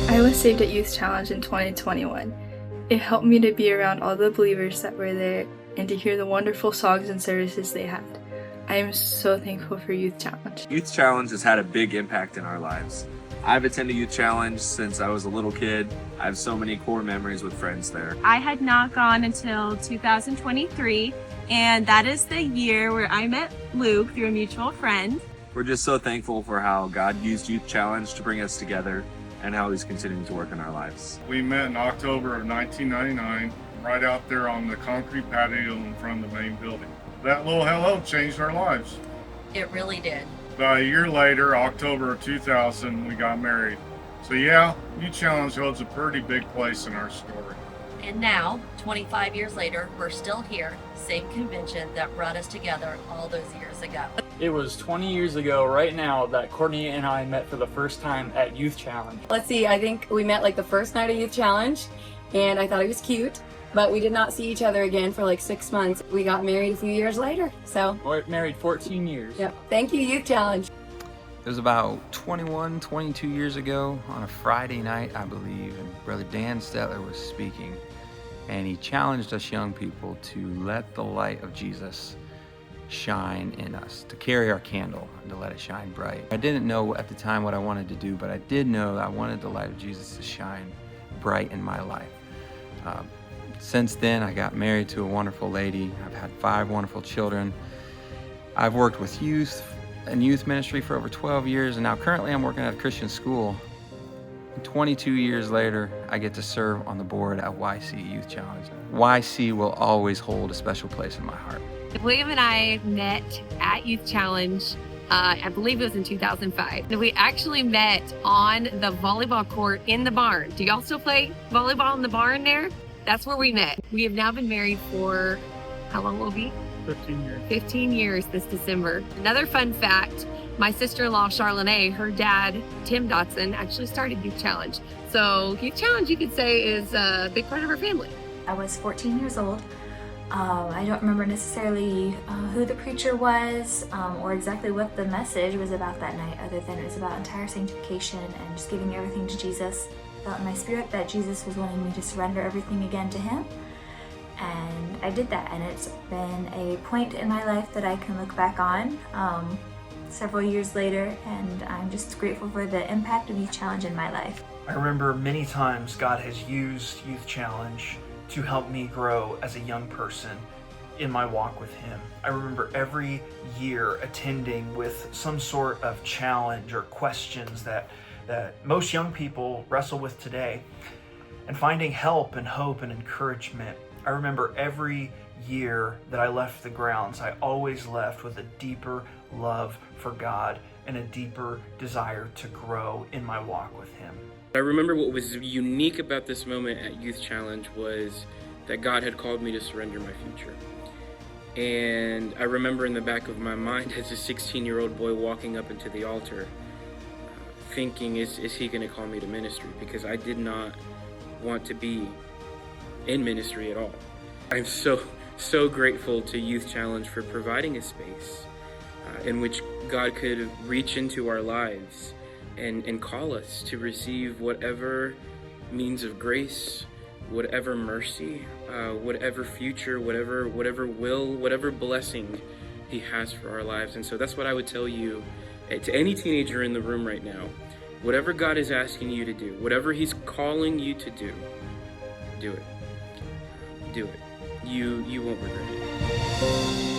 I was saved at Youth Challenge in 2021. It helped me to be around all the believers that were there and to hear the wonderful songs and services they had. I am so thankful for Youth Challenge. Youth Challenge has had a big impact in our lives. I've attended Youth Challenge since I was a little kid. I have so many core memories with friends there. I had not gone until 2023, and that is the year where I met Luke through a mutual friend. We're just so thankful for how God used Youth Challenge to bring us together and how He's continuing to work in our lives. We met in October of 1999, right out there on the concrete patio in front of the main building. That little hello changed our lives. It really did. About a year later, October of 2000, we got married. So yeah, Youth Challenge holds a pretty big place in our story. And now, 25 years later, we're still here, same convention that brought us together all those years ago. It was 20 years ago right now that Courtney and I met for the first time at Youth Challenge. Let's see, I think we met like the first night of Youth Challenge, and I thought he was cute, but we did not see each other again for like 6 months. We got married a few years later, so. We're married 14 years. Yep. Thank you, Youth Challenge. It was about 21, 22 years ago on a Friday night, I believe, and Brother Dan Stetler was speaking, and he challenged us young people to let the light of Jesus shine in us, to carry our candle and to let it shine bright. I didn't know at the time what I wanted to do, but I did know that I wanted the light of Jesus to shine bright in my life. Since then, I got married to a wonderful lady. I've had 5 wonderful children. I've worked with youth and youth ministry for over 12 years, and now currently I'm working at a Christian school. 22 years later, I get to serve on the board at YC Youth Challenge. YC will always hold a special place in my heart. William and I met at Youth Challenge, I believe it was in 2005. We actually met on the volleyball court in the barn. Do y'all still play volleyball in the barn there? That's where we met. We have now been married for, how long will it be? 15 years. 15 years this December. Another fun fact, my sister-in-law, Charlene, her dad, Tim Dotson, actually started Youth Challenge. So Youth Challenge, you could say, is a big part of our family. I was 14 years old. I don't remember necessarily who the preacher was or exactly what the message was about that night, other than it was about entire sanctification and just giving everything to Jesus. I felt in my spirit that Jesus was wanting me to surrender everything again to Him. And I did that, and it's been a point in my life that I can look back on several years later, and I'm just grateful for the impact of Youth Challenge in my life. I remember many times God has used Youth Challenge to help me grow as a young person in my walk with Him. I remember every year attending with some sort of challenge or questions that most young people wrestle with today, and finding help and hope and encouragement. I remember every year that I left the grounds, I always left with a deeper love for God and a deeper desire to grow in my walk with Him. I remember what was unique about this moment at Youth Challenge was that God had called me to surrender my future. And I remember in the back of my mind as a 16-year-old boy walking up into the altar, thinking, is He going to call me to ministry? Because I did not want to be in ministry at all. I'm so grateful to Youth Challenge for providing a space in which God could reach into our lives and call us to receive whatever means of grace, whatever mercy, whatever future, whatever will, whatever blessing He has for our lives. And so that's what I would tell you, to any teenager in the room right now. Whatever God is asking you to do, whatever He's calling you to do it. Do it. You won't regret it.